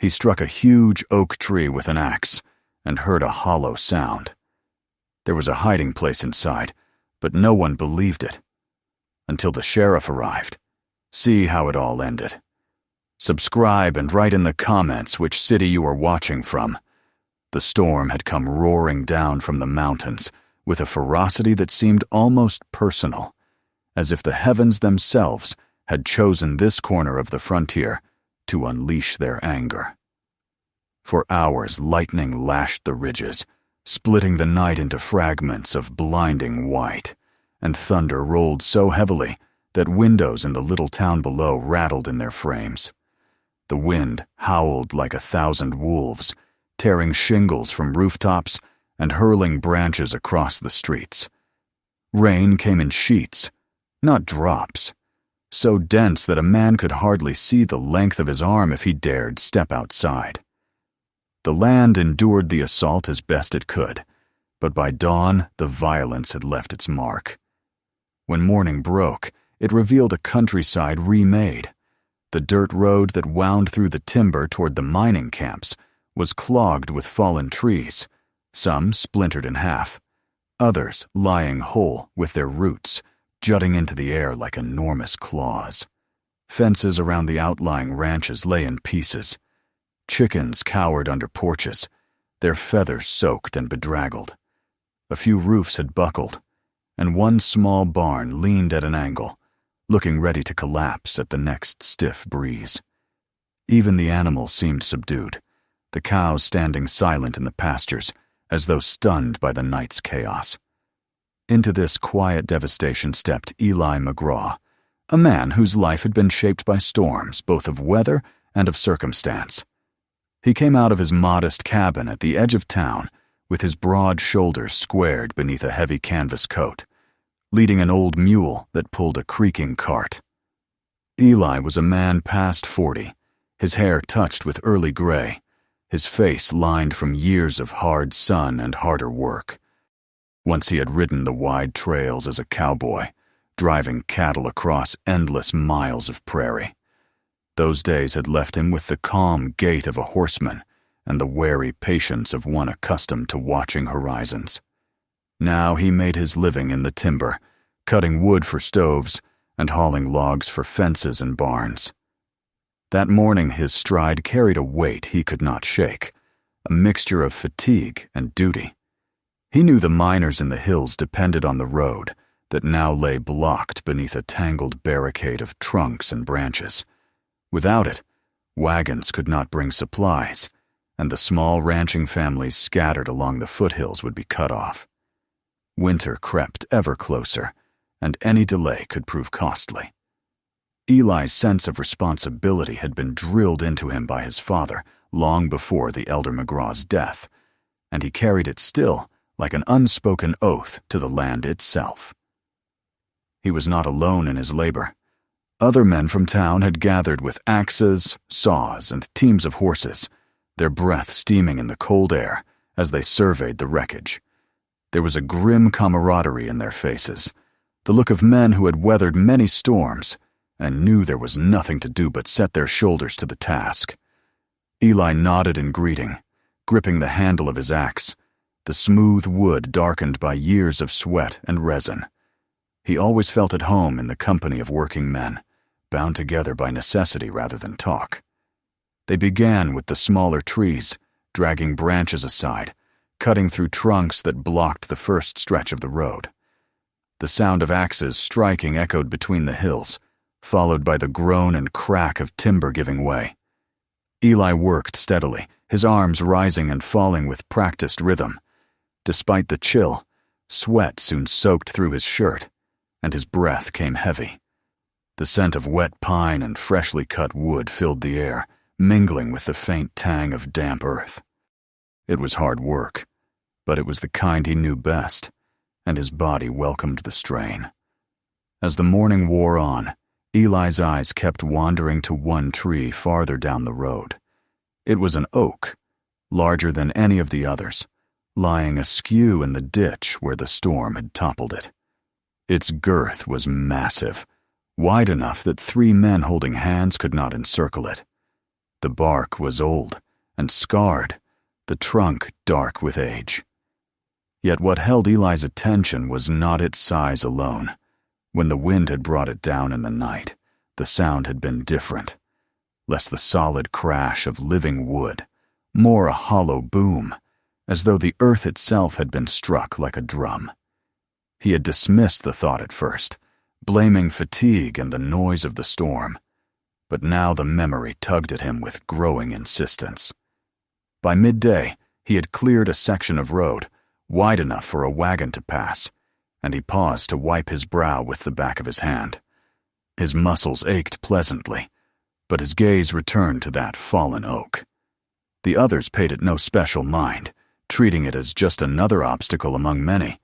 He struck a huge oak tree with an axe and heard a hollow sound. There was a hiding place inside, but no one believed it. Until the sheriff arrived. See how it all ended. Subscribe and write in the comments which city you are watching from. The storm had come roaring down from the mountains with a ferocity that seemed almost personal, as if the heavens themselves had chosen this corner of the frontier to unleash their anger. For hours lightning lashed the ridges, splitting the night into fragments of blinding white, and thunder rolled so heavily that windows in the little town below rattled in their frames. The wind howled like 1,000 wolves, tearing shingles from rooftops and hurling branches across the streets. Rain came in sheets, not drops, so dense that a man could hardly see the length of his arm if he dared step outside. The land endured the assault as best it could, but by dawn the violence had left its mark. When morning broke, it revealed a countryside remade. The dirt road that wound through the timber toward the mining camps was clogged with fallen trees, some splintered in half, others lying whole with their roots jutting into the air like enormous claws. Fences around the outlying ranches lay in pieces. Chickens cowered under porches, their feathers soaked and bedraggled. A few roofs had buckled, and one small barn leaned at an angle, looking ready to collapse at the next stiff breeze. Even the animals seemed subdued, the cows standing silent in the pastures, as though stunned by the night's chaos. Into this quiet devastation stepped Eli McGraw, a man whose life had been shaped by storms, both of weather and of circumstance. He came out of his modest cabin at the edge of town, with his broad shoulders squared beneath a heavy canvas coat, leading an old mule that pulled a creaking cart. Eli was a man past 40, his hair touched with early gray, his face lined from years of hard sun and harder work. Once he had ridden the wide trails as a cowboy, driving cattle across endless miles of prairie. Those days had left him with the calm gait of a horseman and the wary patience of one accustomed to watching horizons. Now he made his living in the timber, cutting wood for stoves and hauling logs for fences and barns. That morning his stride carried a weight he could not shake, a mixture of fatigue and duty. He knew the miners in the hills depended on the road that now lay blocked beneath a tangled barricade of trunks and branches. Without it, wagons could not bring supplies, and the small ranching families scattered along the foothills would be cut off. Winter crept ever closer, and any delay could prove costly. Eli's sense of responsibility had been drilled into him by his father long before the elder McGraw's death, and he carried it still like an unspoken oath to the land itself. He was not alone in his labor. Other men from town had gathered with axes, saws, and teams of horses, their breath steaming in the cold air as they surveyed the wreckage. There was a grim camaraderie in their faces, the look of men who had weathered many storms and knew there was nothing to do but set their shoulders to the task. Eli nodded in greeting, gripping the handle of his axe, the smooth wood darkened by years of sweat and resin. He always felt at home in the company of working men, bound together by necessity rather than talk. They began with the smaller trees, dragging branches aside, cutting through trunks that blocked the first stretch of the road. The sound of axes striking echoed between the hills, followed by the groan and crack of timber giving way. Eli worked steadily, his arms rising and falling with practiced rhythm. Despite the chill, sweat soon soaked through his shirt, and his breath came heavy. The scent of wet pine and freshly cut wood filled the air, mingling with the faint tang of damp earth. It was hard work, but it was the kind he knew best, and his body welcomed the strain. As the morning wore on, Eli's eyes kept wandering to one tree farther down the road. It was an oak, larger than any of the others, lying askew in the ditch where the storm had toppled it. Its girth was massive, wide enough that 3 men holding hands could not encircle it. The bark was old and scarred, the trunk dark with age. Yet what held Eli's attention was not its size alone. When the wind had brought it down in the night, the sound had been different. Less the solid crash of living wood, more a hollow boom, as though the earth itself had been struck like a drum. He had dismissed the thought at first, blaming fatigue and the noise of the storm, but now the memory tugged at him with growing insistence. By midday, he had cleared a section of road, wide enough for a wagon to pass, and he paused to wipe his brow with the back of his hand. His muscles ached pleasantly, but his gaze returned to that fallen oak. The others paid it no special mind, treating it as just another obstacle among many,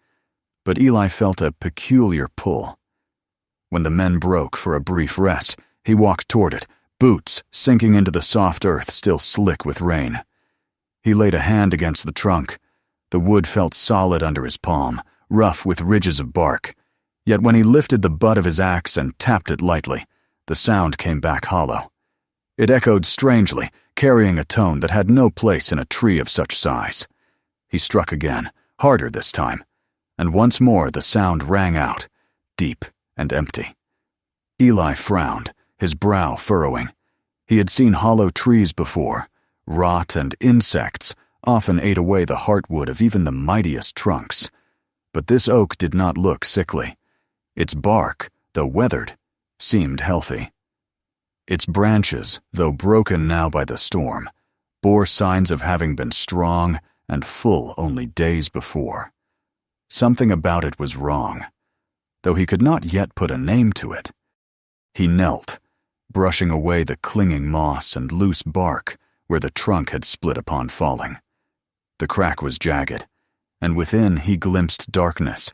but Eli felt a peculiar pull. When the men broke for a brief rest, he walked toward it, boots sinking into the soft earth still slick with rain. He laid a hand against the trunk. The wood felt solid under his palm, rough with ridges of bark. Yet when he lifted the butt of his axe and tapped it lightly, the sound came back hollow. It echoed strangely, carrying a tone that had no place in a tree of such size. He struck again, harder this time, and once more the sound rang out, deep and empty. Eli frowned, his brow furrowing. He had seen hollow trees before. Rot and insects often ate away the heartwood of even the mightiest trunks. But this oak did not look sickly. Its bark, though weathered, seemed healthy. Its branches, though broken now by the storm, bore signs of having been strong and full only days before. Something about it was wrong, though he could not yet put a name to it. He knelt, brushing away the clinging moss and loose bark where the trunk had split upon falling. The crack was jagged, and within he glimpsed darkness,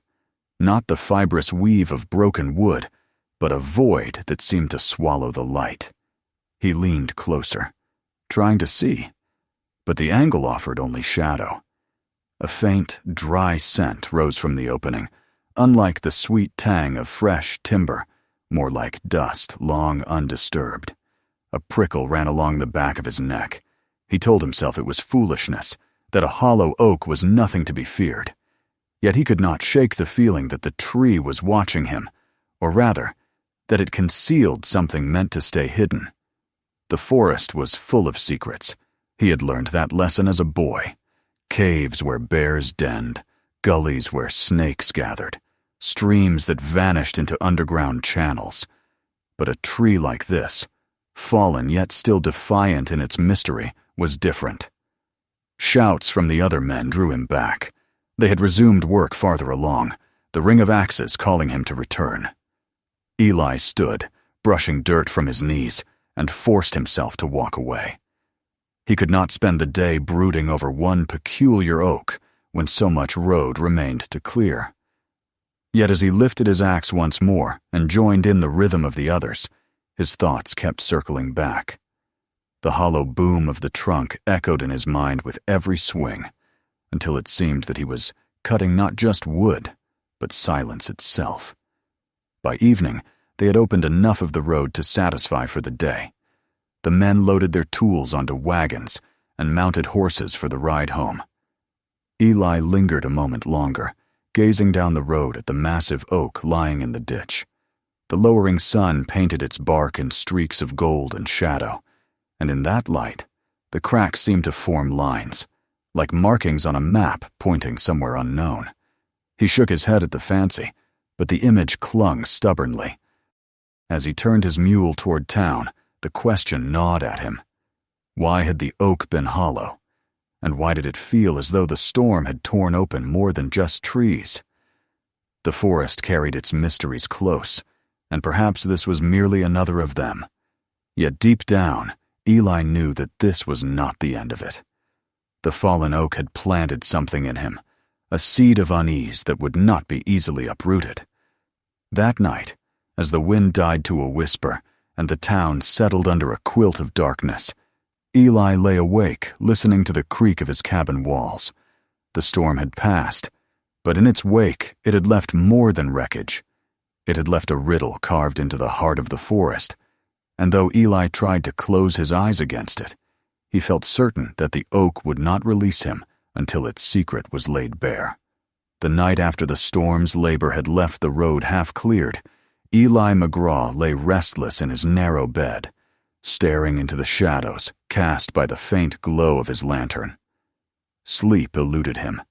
not the fibrous weave of broken wood, but a void that seemed to swallow the light. He leaned closer, trying to see, but the angle offered only shadow. A faint, dry scent rose from the opening, unlike the sweet tang of fresh timber, more like dust long undisturbed. A prickle ran along the back of his neck. He told himself it was foolishness, that a hollow oak was nothing to be feared. Yet he could not shake the feeling that the tree was watching him, or rather, that it concealed something meant to stay hidden. The forest was full of secrets. He had learned that lesson as a boy. Caves where bears denned, gullies where snakes gathered, streams that vanished into underground channels. But a tree like this, fallen yet still defiant in its mystery, was different. Shouts from the other men drew him back. They had resumed work farther along, the ring of axes calling him to return. Eli stood, brushing dirt from his knees, and forced himself to walk away. He could not spend the day brooding over one peculiar oak when so much road remained to clear. Yet as he lifted his axe once more and joined in the rhythm of the others, his thoughts kept circling back. The hollow boom of the trunk echoed in his mind with every swing, until it seemed that he was cutting not just wood, but silence itself. By evening, they had opened enough of the road to satisfy for the day. The men loaded their tools onto wagons and mounted horses for the ride home. Eli lingered a moment longer, gazing down the road at the massive oak lying in the ditch. The lowering sun painted its bark in streaks of gold and shadow, and in that light, the cracks seemed to form lines, like markings on a map pointing somewhere unknown. He shook his head at the fancy, but the image clung stubbornly. As he turned his mule toward town, the question gnawed at him. Why had the oak been hollow? And why did it feel as though the storm had torn open more than just trees? The forest carried its mysteries close, and perhaps this was merely another of them. Yet deep down, Eli knew that this was not the end of it. The fallen oak had planted something in him, a seed of unease that would not be easily uprooted. That night, as the wind died to a whisper and the town settled under a quilt of darkness, Eli lay awake, listening to the creak of his cabin walls. The storm had passed, but in its wake it had left more than wreckage. It had left a riddle carved into the heart of the forest, and though Eli tried to close his eyes against it, he felt certain that the oak would not release him until its secret was laid bare. The night after the storm's labor had left the road half cleared, Eli McGraw lay restless in his narrow bed, staring into the shadows cast by the faint glow of his lantern. Sleep eluded him.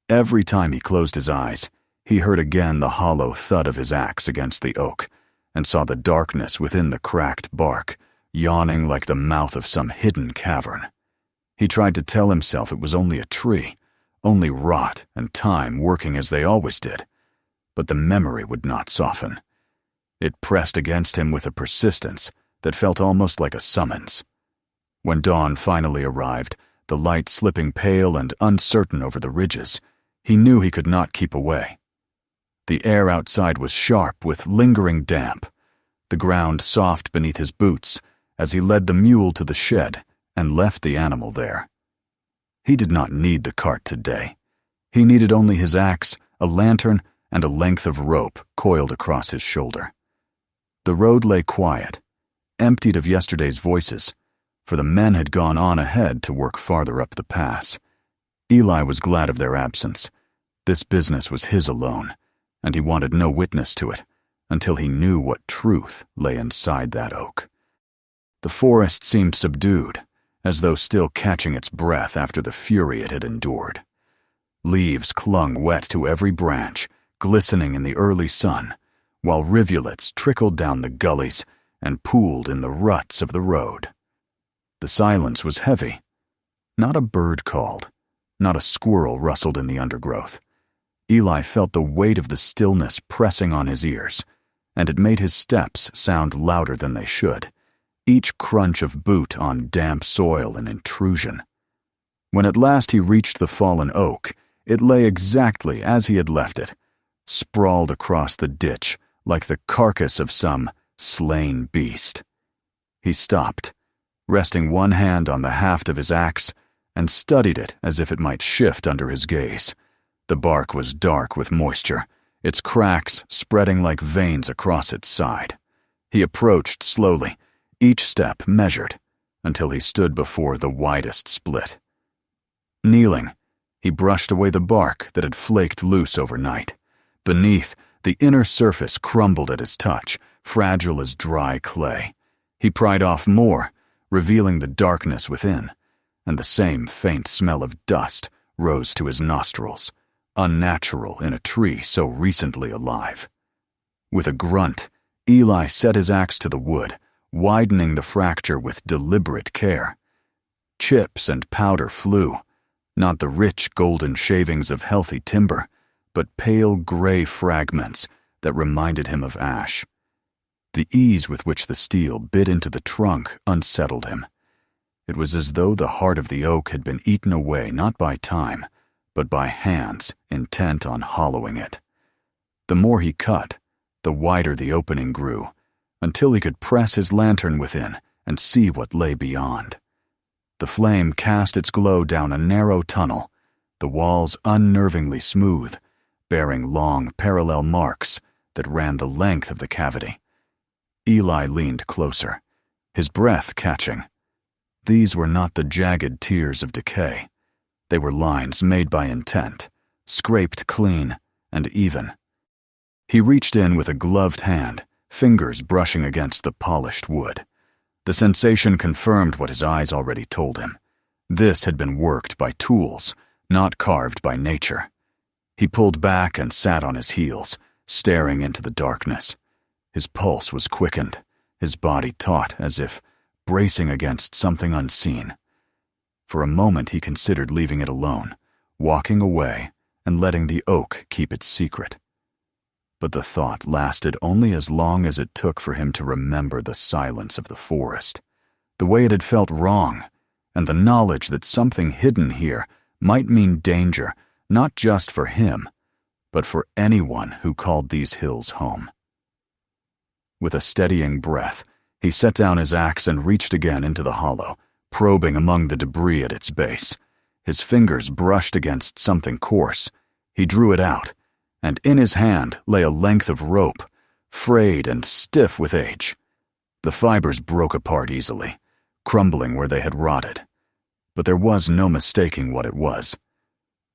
Every time he closed his eyes, he heard again the hollow thud of his axe against the oak, and saw the darkness within the cracked bark, yawning like the mouth of some hidden cavern. He tried to tell himself it was only a tree, only rot and time working as they always did, but the memory would not soften. It pressed against him with a persistence that felt almost like a summons. When dawn finally arrived, the light slipping pale and uncertain over the ridges, he knew he could not keep away. The air outside was sharp with lingering damp, the ground soft beneath his boots as he led the mule to the shed and left the animal there. He did not need the cart today. He needed only his axe, a lantern, and a length of rope coiled across his shoulder. The road lay quiet, emptied of yesterday's voices, for the men had gone on ahead to work farther up the pass. Eli was glad of their absence. This business was his alone, and he wanted no witness to it until he knew what truth lay inside that oak. The forest seemed subdued, as though still catching its breath after the fury it had endured. Leaves clung wet to every branch, glistening in the early sun, while rivulets trickled down the gullies and pooled in the ruts of the road. The silence was heavy. Not a bird called, not a squirrel rustled in the undergrowth. Eli felt the weight of the stillness pressing on his ears, and it made his steps sound louder than they should, each crunch of boot on damp soil an intrusion. When at last he reached the fallen oak, it lay exactly as he had left it, sprawled across the ditch like the carcass of some slain beast. He stopped, resting one hand on the haft of his axe, and studied it as if it might shift under his gaze. The bark was dark with moisture, its cracks spreading like veins across its side. He approached slowly, each step measured, until he stood before the widest split. Kneeling, he brushed away the bark that had flaked loose overnight. Beneath, the inner surface crumbled at his touch, fragile as dry clay. He pried off more, revealing the darkness within, and the same faint smell of dust rose to his nostrils, unnatural in a tree so recently alive. With a grunt, Eli set his axe to the wood, widening the fracture with deliberate care. Chips and powder flew, not the rich golden shavings of healthy timber, but pale gray fragments that reminded him of ash. The ease with which the steel bit into the trunk unsettled him. It was as though the heart of the oak had been eaten away not by time, but by hands intent on hollowing it. The more he cut, the wider the opening grew, until he could press his lantern within and see what lay beyond. The flame cast its glow down a narrow tunnel, the walls unnervingly smooth, bearing long parallel marks that ran the length of the cavity. Eli leaned closer, his breath catching. These were not the jagged tears of decay. They were lines made by intent, scraped clean and even. He reached in with a gloved hand, fingers brushing against the polished wood. The sensation confirmed what his eyes already told him. This had been worked by tools, not carved by nature. He pulled back and sat on his heels, staring into the darkness. His pulse was quickened, his body taut as if bracing against something unseen. For a moment he considered leaving it alone, walking away and letting the oak keep its secret. But the thought lasted only as long as it took for him to remember the silence of the forest, the way it had felt wrong, and the knowledge that something hidden here might mean danger, not just for him, but for anyone who called these hills home. With a steadying breath, he set down his axe and reached again into the hollow, probing among the debris at its base. His fingers brushed against something coarse. He drew it out, and in his hand lay a length of rope, frayed and stiff with age. The fibers broke apart easily, crumbling where they had rotted. But there was no mistaking what it was.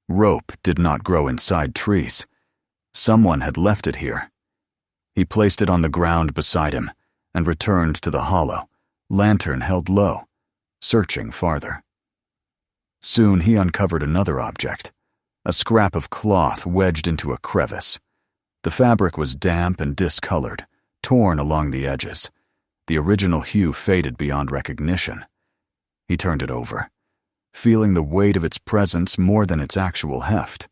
Rope did not grow inside trees. Someone had left it here. He placed it on the ground beside him and returned to the hollow, lantern held low, searching farther. Soon he uncovered another object, a scrap of cloth wedged into a crevice. The fabric was damp and discolored, torn along the edges. The original hue faded beyond recognition. He turned it over, feeling the weight of its presence more than its actual heft.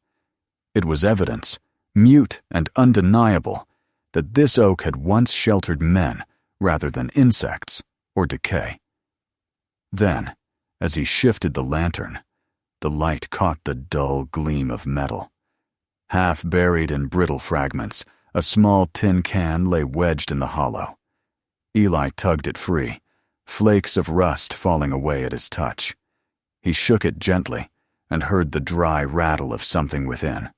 It was evidence, mute and undeniable, that this oak had once sheltered men rather than insects or decay. Then, as he shifted the lantern, the light caught the dull gleam of metal. Half buried in brittle fragments, a small tin can lay wedged in the hollow. Eli tugged it free, flakes of rust falling away at his touch. He shook it gently and heard the dry rattle of something within.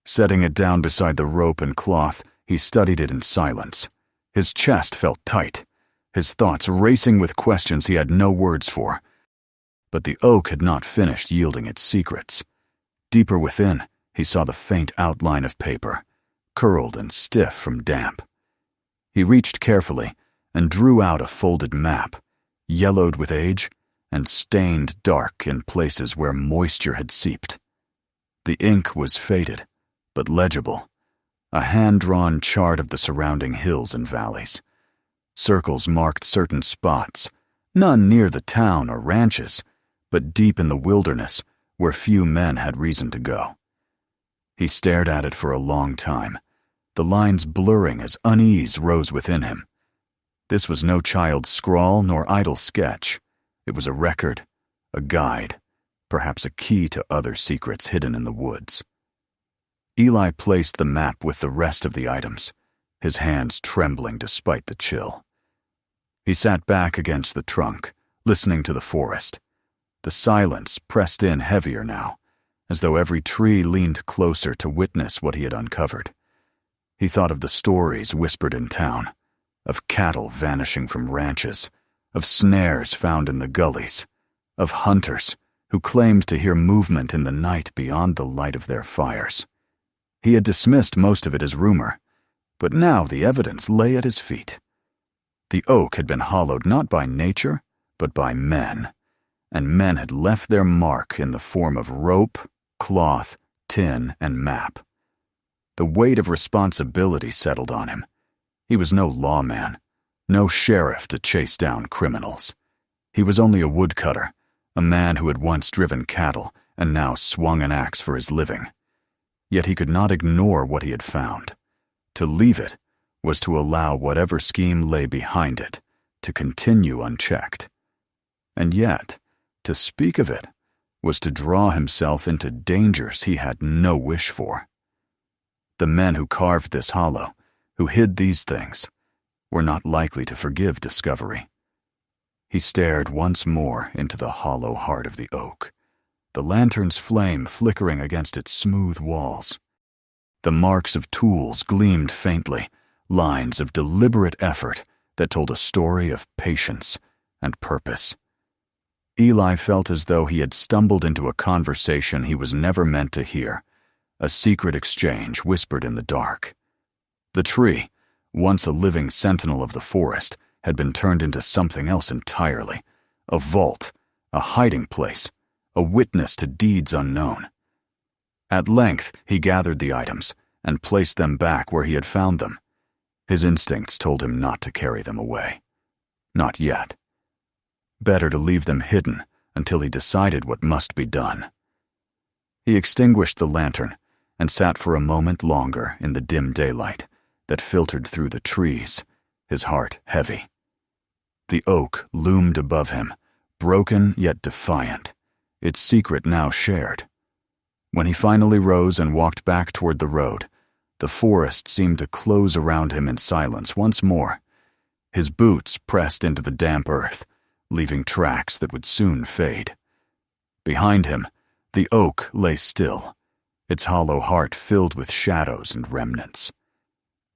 Setting it down beside the rope and cloth, he studied it in silence. His chest felt tight, his thoughts racing with questions he had no words for. But the oak had not finished yielding its secrets. Deeper within, he saw the faint outline of paper, curled and stiff from damp. He reached carefully and drew out a folded map, yellowed with age and stained dark in places where moisture had seeped. The ink was faded, but legible, a hand-drawn chart of the surrounding hills and valleys. Circles marked certain spots, none near the town or ranches, but deep in the wilderness where few men had reason to go. He stared at it for a long time, the lines blurring as unease rose within him. This was no child's scrawl nor idle sketch. It was a record, a guide, perhaps a key to other secrets hidden in the woods. Eli placed the map with the rest of the items, his hands trembling despite the chill. He sat back against the trunk, listening to the forest. The silence pressed in heavier now, as though every tree leaned closer to witness what he had uncovered. He thought of the stories whispered in town, of cattle vanishing from ranches, of snares found in the gullies, of hunters who claimed to hear movement in the night beyond the light of their fires. He had dismissed most of it as rumor, but now the evidence lay at his feet. The oak had been hollowed not by nature, but by men, and men had left their mark in the form of rope, cloth, tin, and map. The weight of responsibility settled on him. He was no lawman, no sheriff to chase down criminals. He was only a woodcutter, a man who had once driven cattle and now swung an axe for his living. Yet he could not ignore what he had found. To leave it was to allow whatever scheme lay behind it to continue unchecked. And yet, to speak of it was to draw himself into dangers he had no wish for. The men who carved this hollow, who hid these things, were not likely to forgive discovery. He stared once more into the hollow heart of the oak, the lantern's flame flickering against its smooth walls. The marks of tools gleamed faintly, lines of deliberate effort that told a story of patience and purpose. Eli felt as though he had stumbled into a conversation he was never meant to hear, a secret exchange whispered in the dark. The tree, once a living sentinel of the forest, had been turned into something else entirely, a vault, a hiding place, a witness to deeds unknown. At length he gathered the items and placed them back where he had found them. His instincts told him not to carry them away. Not yet. Better to leave them hidden until he decided what must be done. He extinguished the lantern and sat for a moment longer in the dim daylight that filtered through the trees, his heart heavy. The oak loomed above him, broken yet defiant, its secret now shared. When he finally rose and walked back toward the road, the forest seemed to close around him in silence once more. His boots pressed into the damp earth, leaving tracks that would soon fade. Behind him, the oak lay still, its hollow heart filled with shadows and remnants.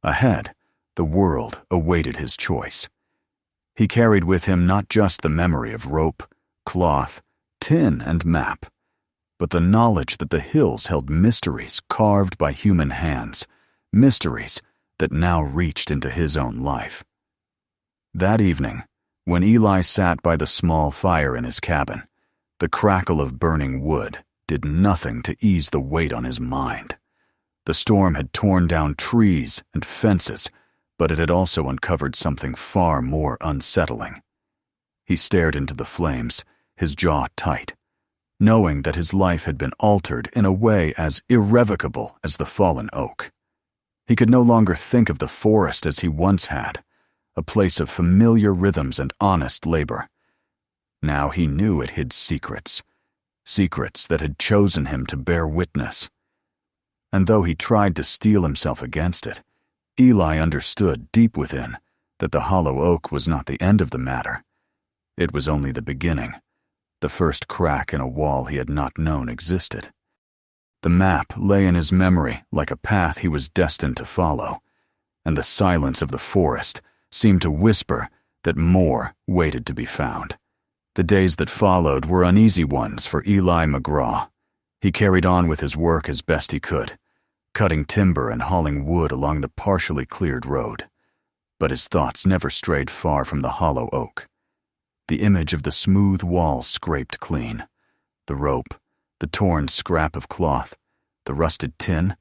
Ahead, the world awaited his choice. He carried with him not just the memory of rope, cloth, tin, and map, but the knowledge that the hills held mysteries carved by human hands, mysteries that now reached into his own life. That evening, when Eli sat by the small fire in his cabin, the crackle of burning wood did nothing to ease the weight on his mind. The storm had torn down trees and fences, but it had also uncovered something far more unsettling. He stared into the flames, his jaw tight, knowing that his life had been altered in a way as irrevocable as the fallen oak. He could no longer think of the forest as he once had, a place of familiar rhythms and honest labor. Now he knew it hid secrets, secrets that had chosen him to bear witness. And though he tried to steel himself against it, Eli understood deep within that the hollow oak was not the end of the matter. It was only the beginning, the first crack in a wall he had not known existed. The map lay in his memory like a path he was destined to follow, and the silence of the forest seemed to whisper that more waited to be found. The days that followed were uneasy ones for Eli McGraw. He carried on with his work as best he could, cutting timber and hauling wood along the partially cleared road. But his thoughts never strayed far from the hollow oak. The image of the smooth wall scraped clean, the rope, the torn scrap of cloth, the rusted tin,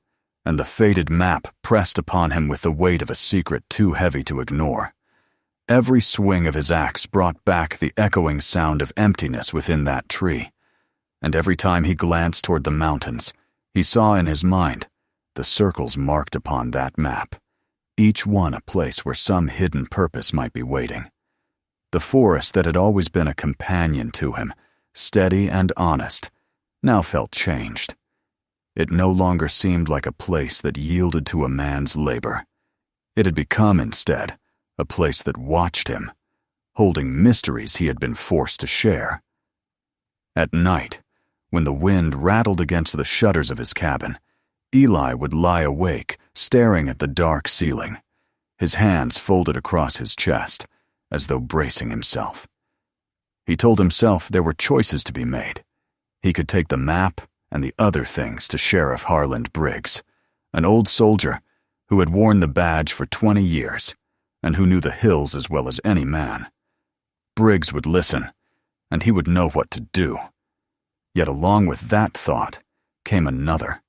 and the faded map pressed upon him with the weight of a secret too heavy to ignore. Every swing of his axe brought back the echoing sound of emptiness within that tree, and every time he glanced toward the mountains, he saw in his mind the circles marked upon that map, each one a place where some hidden purpose might be waiting. The forest that had always been a companion to him, steady and honest, now felt changed. It no longer seemed like a place that yielded to a man's labor. It had become, instead, a place that watched him, holding mysteries he had been forced to share. At night, when the wind rattled against the shutters of his cabin, Eli would lie awake, staring at the dark ceiling, his hands folded across his chest, as though bracing himself. He told himself there were choices to be made. He could take the map and the other things to Sheriff Harland Briggs, an old soldier who had worn the badge for 20 years and who knew the hills as well as any man. Briggs would listen, and he would know what to do. Yet along with that thought came another,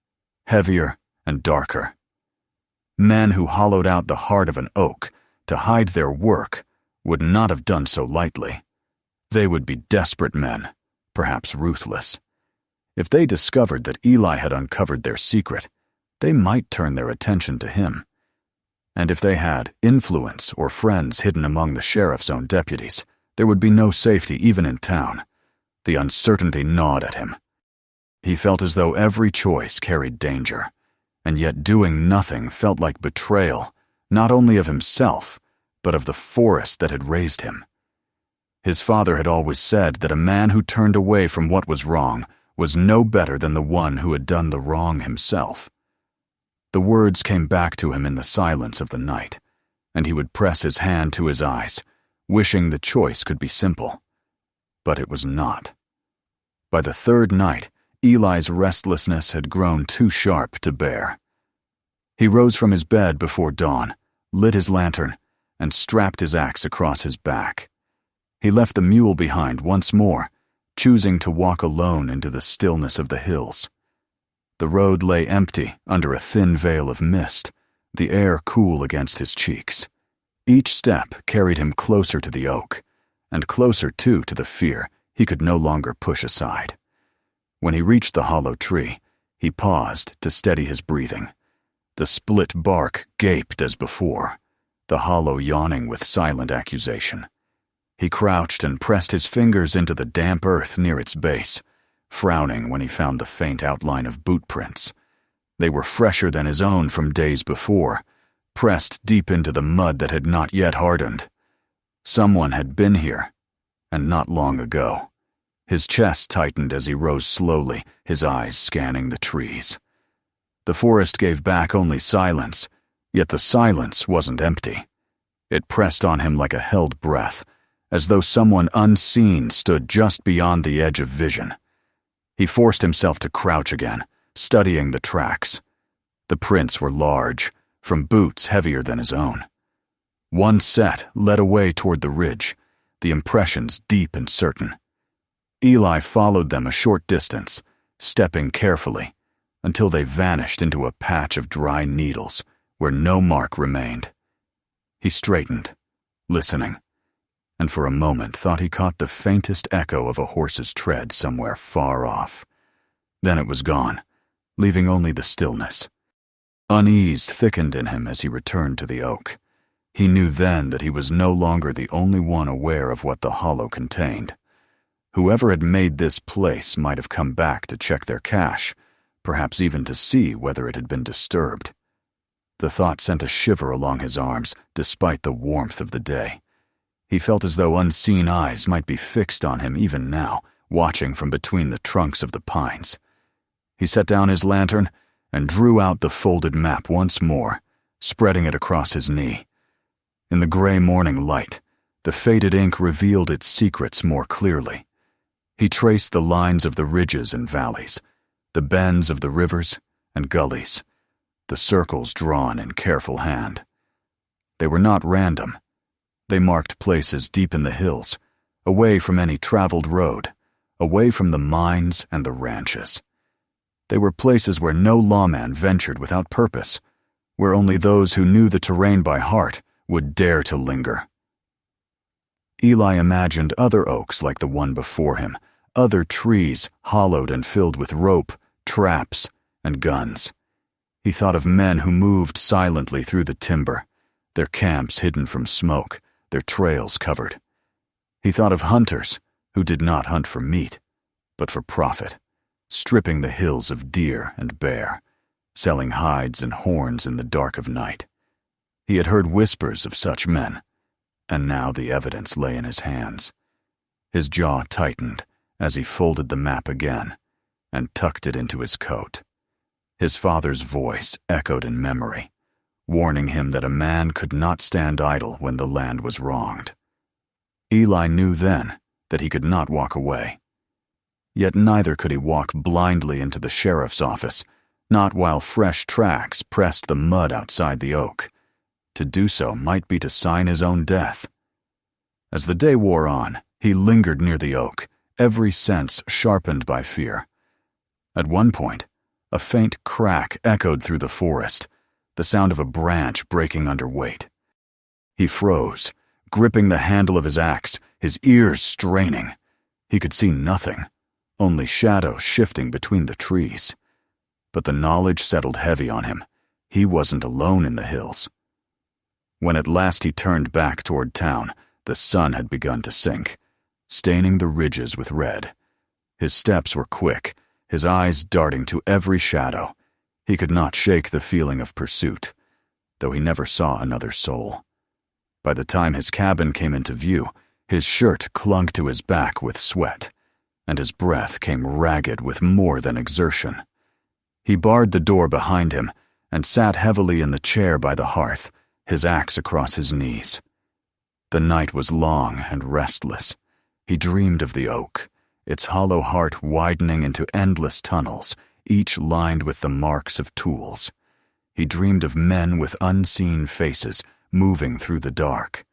heavier and darker. Men who hollowed out the heart of an oak to hide their work would not have done so lightly. They would be desperate men, perhaps ruthless. If they discovered that Eli had uncovered their secret, they might turn their attention to him. And if they had influence or friends hidden among the sheriff's own deputies, there would be no safety even in town. The uncertainty gnawed at him. He felt as though every choice carried danger, and yet doing nothing felt like betrayal, not only of himself, but of the forest that had raised him. His father had always said that a man who turned away from what was wrong was no better than the one who had done the wrong himself. The words came back to him in the silence of the night, and he would press his hand to his eyes, wishing the choice could be simple. But it was not. By the third night, Eli's restlessness had grown too sharp to bear. He rose from his bed before dawn, lit his lantern, and strapped his axe across his back. He left the mule behind once more, choosing to walk alone into the stillness of the hills. The road lay empty under a thin veil of mist, the air cool against his cheeks. Each step carried him closer to the oak, and closer, too, to the fear he could no longer push aside. When he reached the hollow tree, he paused to steady his breathing. The split bark gaped as before, the hollow yawning with silent accusation. He crouched and pressed his fingers into the damp earth near its base, frowning when he found the faint outline of boot prints. They were fresher than his own from days before, pressed deep into the mud that had not yet hardened. Someone had been here, and not long ago. His chest tightened as he rose slowly, his eyes scanning the trees. The forest gave back only silence, yet the silence wasn't empty. It pressed on him like a held breath, as though someone unseen stood just beyond the edge of vision. He forced himself to crouch again, studying the tracks. The prints were large, from boots heavier than his own. One set led away toward the ridge, the impressions deep and certain. Eli followed them a short distance, stepping carefully, until they vanished into a patch of dry needles where no mark remained. He straightened, listening, and for a moment thought he caught the faintest echo of a horse's tread somewhere far off. Then it was gone, leaving only the stillness. Unease thickened in him as he returned to the oak. He knew then that he was no longer the only one aware of what the hollow contained. Whoever had made this place might have come back to check their cache, perhaps even to see whether it had been disturbed. The thought sent a shiver along his arms, despite the warmth of the day. He felt as though unseen eyes might be fixed on him even now, watching from between the trunks of the pines. He set down his lantern and drew out the folded map once more, spreading it across his knee. In the gray morning light, the faded ink revealed its secrets more clearly. He traced the lines of the ridges and valleys, the bends of the rivers and gullies, the circles drawn in careful hand. They were not random. They marked places deep in the hills, away from any traveled road, away from the mines and the ranches. They were places where no lawman ventured without purpose, where only those who knew the terrain by heart would dare to linger. Eli imagined other oaks like the one before him, other trees hollowed and filled with rope, traps, and guns. He thought of men who moved silently through the timber, their camps hidden from smoke, their trails covered. He thought of hunters who did not hunt for meat, but for profit, stripping the hills of deer and bear, selling hides and horns in the dark of night. He had heard whispers of such men, and now the evidence lay in his hands. His jaw tightened as he folded the map again and tucked it into his coat. His father's voice echoed in memory, warning him that a man could not stand idle when the land was wronged. Eli knew then that he could not walk away. Yet neither could he walk blindly into the sheriff's office, not while fresh tracks pressed the mud outside the oak. To do so might be to sign his own death. As the day wore on, he lingered near the oak, every sense sharpened by fear. At one point, a faint crack echoed through the forest, the sound of a branch breaking under weight. He froze, gripping the handle of his axe, his ears straining. He could see nothing, only shadows shifting between the trees. But the knowledge settled heavy on him. He wasn't alone in the hills. When at last he turned back toward town, the sun had begun to sink, staining the ridges with red. His steps were quick, his eyes darting to every shadow. He could not shake the feeling of pursuit, though he never saw another soul. By the time his cabin came into view, his shirt clung to his back with sweat, and his breath came ragged with more than exertion. He barred the door behind him and sat heavily in the chair by the hearth, his axe across his knees. The night was long and restless. He dreamed of the oak, its hollow heart widening into endless tunnels, each lined with the marks of tools. He dreamed of men with unseen faces moving through the dark,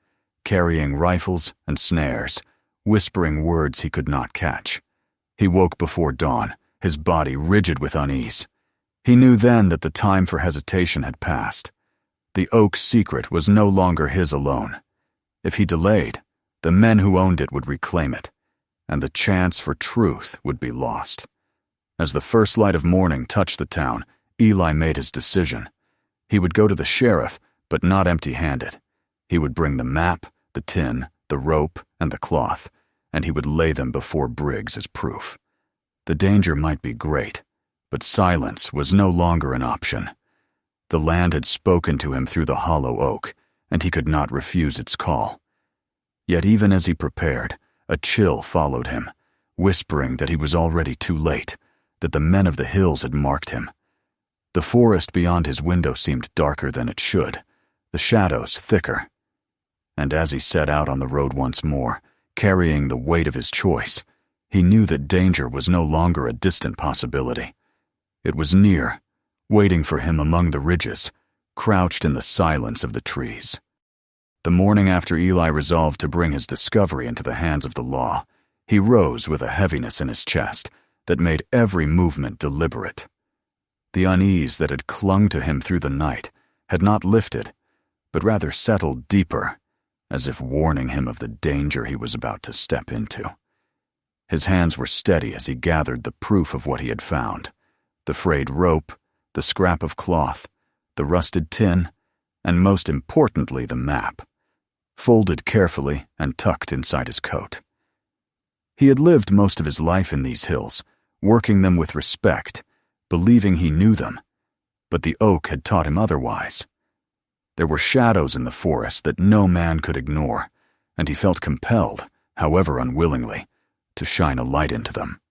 carrying rifles and snares, whispering words he could not catch. He woke before dawn, his body rigid with unease. He knew then that the time for hesitation had passed. The oak's secret was no longer his alone. If he delayed, the men who owned it would reclaim it, and the chance for truth would be lost. As the first light of morning touched the town, Eli made his decision. He would go to the sheriff, but not empty-handed. He would bring the map, the tin, the rope, and the cloth, and he would lay them before Briggs as proof. The danger might be great, but silence was no longer an option. The land had spoken to him through the hollow oak, and he could not refuse its call. Yet even as he prepared, a chill followed him, whispering that he was already too late, that the men of the hills had marked him. The forest beyond his window seemed darker than it should, the shadows thicker. and as he set out on the road once more, carrying the weight of his choice, he knew that danger was no longer a distant possibility. It was near, waiting for him among the ridges, crouched in the silence of the trees. The morning after Eli resolved to bring his discovery into the hands of the law, he rose with a heaviness in his chest that made every movement deliberate. The unease that had clung to him through the night had not lifted, but rather settled deeper, as if warning him of the danger he was about to step into. His hands were steady as he gathered the proof of what he had found: the frayed rope, the scrap of cloth, the rusted tin, and most importantly the map, folded carefully and tucked inside his coat. He had lived most of his life in these hills, working them with respect, believing he knew them, but the oak had taught him otherwise. There were shadows in the forest that no man could ignore, and he felt compelled, however unwillingly, to shine a light into them.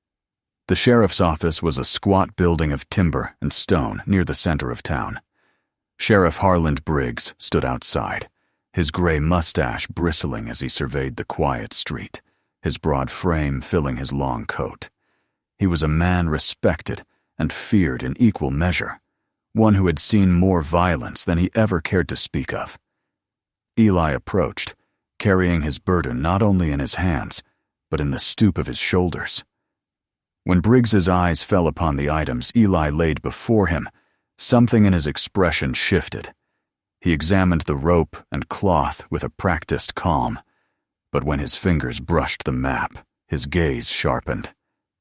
The sheriff's office was a squat building of timber and stone near the center of town. Sheriff Harland Briggs stood outside, his gray mustache bristling as he surveyed the quiet street, his broad frame filling his long coat. He was a man respected and feared in equal measure, one who had seen more violence than he ever cared to speak of. Eli approached, carrying his burden not only in his hands, but in the stoop of his shoulders. When Briggs's eyes fell upon the items Eli laid before him, something in his expression shifted. He examined the rope and cloth with a practiced calm, but when his fingers brushed the map, his gaze sharpened.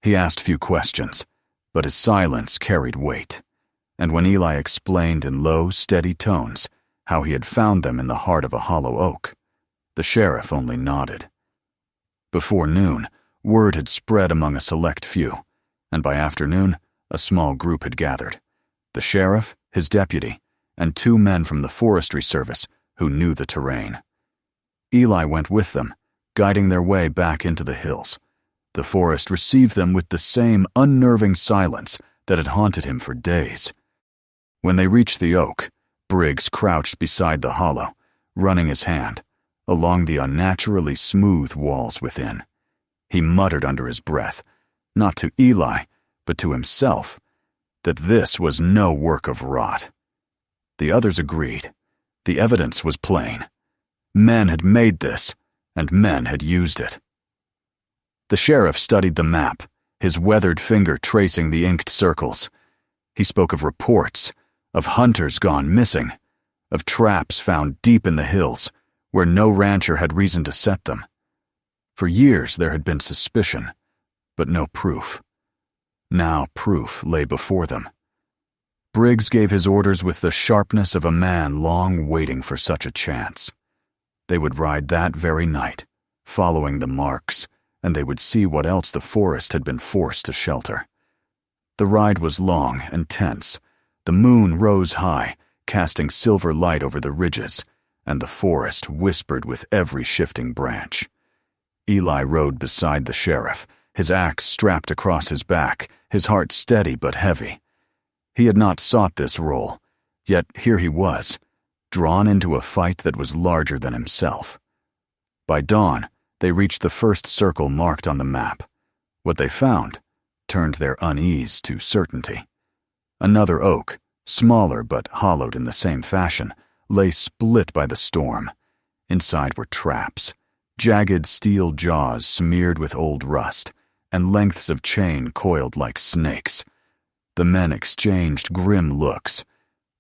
He asked few questions, but his silence carried weight, and when Eli explained in low, steady tones how he had found them in the heart of a hollow oak, the sheriff only nodded. Before noon, word had spread among a select few, and by afternoon, a small group had gathered: the sheriff, his deputy, and 2 men from the forestry service who knew the terrain. Eli went with them, guiding their way back into the hills. The forest received them with the same unnerving silence that had haunted him for days. When they reached the oak, Briggs crouched beside the hollow, running his hand along the unnaturally smooth walls within. He muttered under his breath, not to Eli, but to himself, that this was no work of rot. The others agreed. The evidence was plain. Men had made this, and men had used it. The sheriff studied the map, his weathered finger tracing the inked circles. He spoke of reports, of hunters gone missing, of traps found deep in the hills, where no rancher had reason to set them. For years there had been suspicion, but no proof. Now proof lay before them. Briggs gave his orders with the sharpness of a man long waiting for such a chance. They would ride that very night, following the marks, and they would see what else the forest had been forced to shelter. The ride was long and tense. The moon rose high, casting silver light over the ridges, and the forest whispered with every shifting branch. Eli rode beside the sheriff, his axe strapped across his back, his heart steady but heavy. He had not sought this role, yet here he was, drawn into a fight that was larger than himself. By dawn, they reached the first circle marked on the map. What they found turned their unease to certainty. Another oak, smaller but hollowed in the same fashion, lay split by the storm. Inside were traps, jagged steel jaws smeared with old rust, and lengths of chain coiled like snakes. The men exchanged grim looks.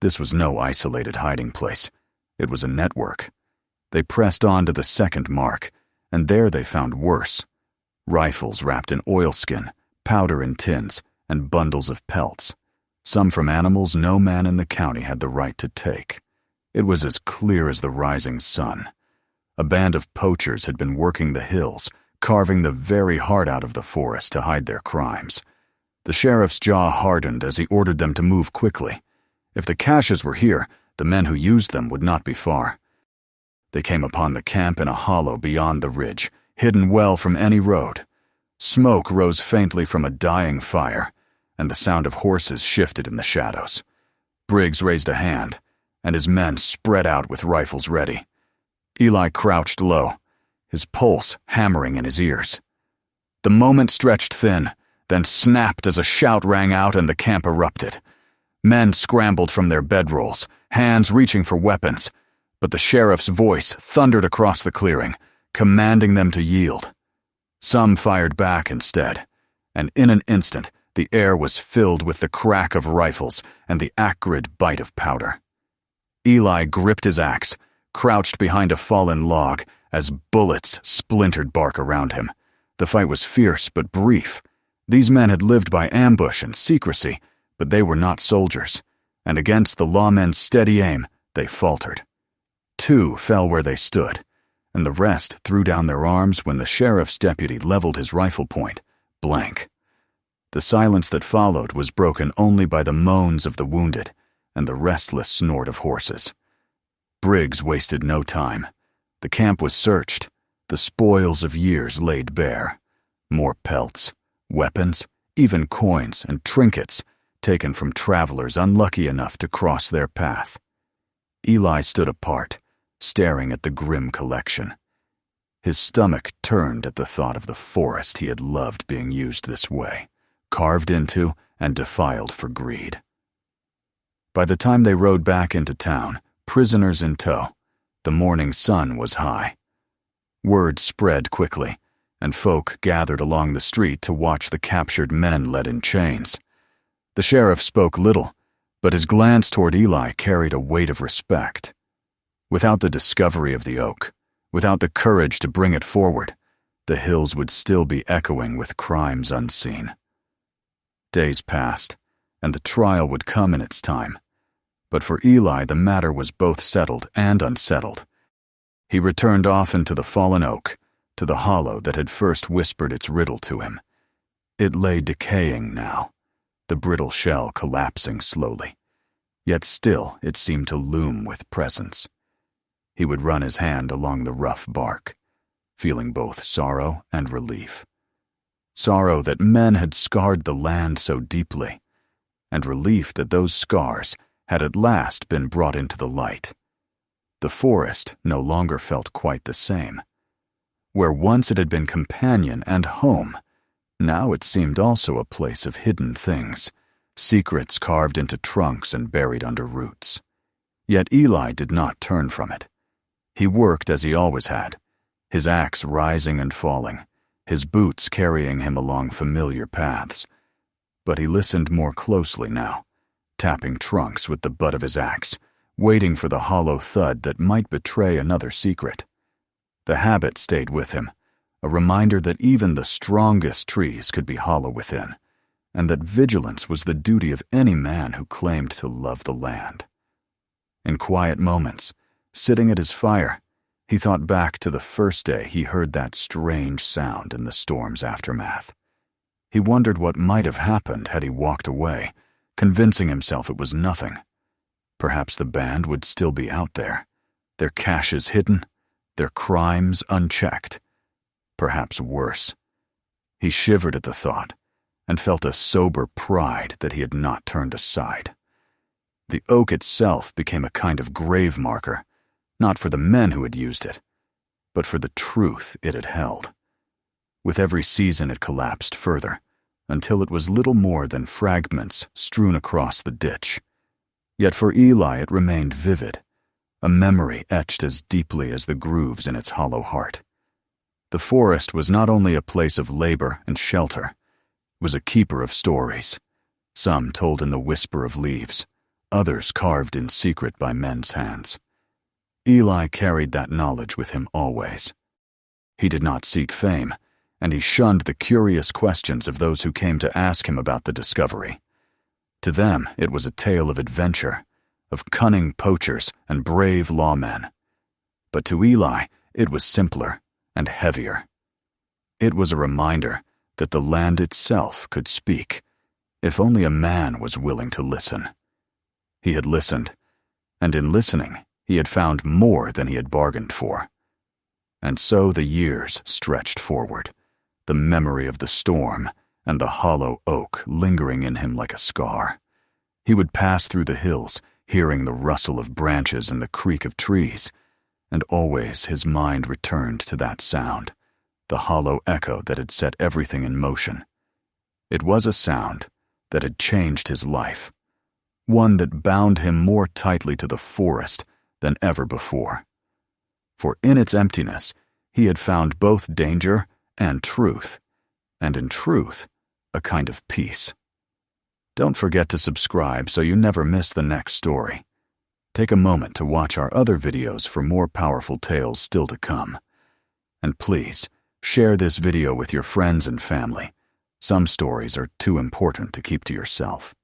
This was no isolated hiding place. It was a network. They pressed on to the second mark, and there they found worse. Rifles wrapped in oilskin, powder in tins, and bundles of pelts. Some from animals no man in the county had the right to take. It was as clear as the rising sun. A band of poachers had been working the hills, carving the very heart out of the forest to hide their crimes. The sheriff's jaw hardened as he ordered them to move quickly. If the caches were here, the men who used them would not be far. They came upon the camp in a hollow beyond the ridge, hidden well from any road. Smoke rose faintly from a dying fire, and the sound of horses shifted in the shadows. Briggs raised a hand, and his men spread out with rifles ready. Eli crouched low, his pulse hammering in his ears. The moment stretched thin, then snapped as a shout rang out and the camp erupted. Men scrambled from their bedrolls, hands reaching for weapons, but the sheriff's voice thundered across the clearing, commanding them to yield. Some fired back instead, and in an instant the air was filled with the crack of rifles and the acrid bite of powder. Eli gripped his axe, crouched behind a fallen log as bullets splintered bark around him. The fight was fierce but brief. These men had lived by ambush and secrecy, but they were not soldiers, and against the lawmen's steady aim, they faltered. 2 fell where they stood, and the rest threw down their arms when the sheriff's deputy leveled his rifle point, blank. The silence that followed was broken only by the moans of the wounded and the restless snort of horses. Briggs wasted no time. The camp was searched, the spoils of years laid bare. More pelts, weapons, even coins and trinkets taken from travelers unlucky enough to cross their path. Eli stood apart, staring at the grim collection. His stomach turned at the thought of the forest he had loved being used this way, carved into and defiled for greed. By the time they rode back into town, prisoners in tow, the morning sun was high. Word spread quickly, and folk gathered along the street to watch the captured men led in chains. The sheriff spoke little, but his glance toward Eli carried a weight of respect. Without the discovery of the oak, without the courage to bring it forward, the hills would still be echoing with crimes unseen. Days passed, and the trial would come in its time. But for Eli, the matter was both settled and unsettled. He returned often to the fallen oak, to the hollow that had first whispered its riddle to him. It lay decaying now, the brittle shell collapsing slowly, yet still it seemed to loom with presence. He would run his hand along the rough bark, feeling both sorrow and relief. Sorrow that men had scarred the land so deeply, and relief that those scars had at last been brought into the light. The forest no longer felt quite the same. Where once it had been companion and home, now it seemed also a place of hidden things, secrets carved into trunks and buried under roots. Yet Eli did not turn from it. He worked as he always had, his axe rising and falling, his boots carrying him along familiar paths. But he listened more closely now, tapping trunks with the butt of his axe, waiting for the hollow thud that might betray another secret. The habit stayed with him, a reminder that even the strongest trees could be hollow within, and that vigilance was the duty of any man who claimed to love the land. In quiet moments, sitting at his fire, he thought back to the first day he heard that strange sound in the storm's aftermath. He wondered what might have happened had he walked away, convincing himself it was nothing. Perhaps the band would still be out there, their caches hidden, their crimes unchecked. Perhaps worse. He shivered at the thought and felt a sober pride that he had not turned aside. The oak itself became a kind of grave marker, not for the men who had used it, but for the truth it had held. With every season it collapsed further, until it was little more than fragments strewn across the ditch. Yet for Eli it remained vivid, a memory etched as deeply as the grooves in its hollow heart. The forest was not only a place of labor and shelter, it was a keeper of stories, some told in the whisper of leaves, others carved in secret by men's hands. Eli carried that knowledge with him always. He did not seek fame, and he shunned the curious questions of those who came to ask him about the discovery. To them, it was a tale of adventure, of cunning poachers and brave lawmen. But to Eli, it was simpler and heavier. It was a reminder that the land itself could speak, if only a man was willing to listen. He had listened, and in listening, he had found more than he had bargained for. And so the years stretched forward, the memory of the storm and the hollow oak lingering in him like a scar. He would pass through the hills, hearing the rustle of branches and the creak of trees, and always his mind returned to that sound, the hollow echo that had set everything in motion. It was a sound that had changed his life, one that bound him more tightly to the forest than ever before. For in its emptiness, he had found both danger and truth, and in truth, a kind of peace. Don't forget to subscribe so you never miss the next story. Take a moment to watch our other videos for more powerful tales still to come. And please, share this video with your friends and family. Some stories are too important to keep to yourself.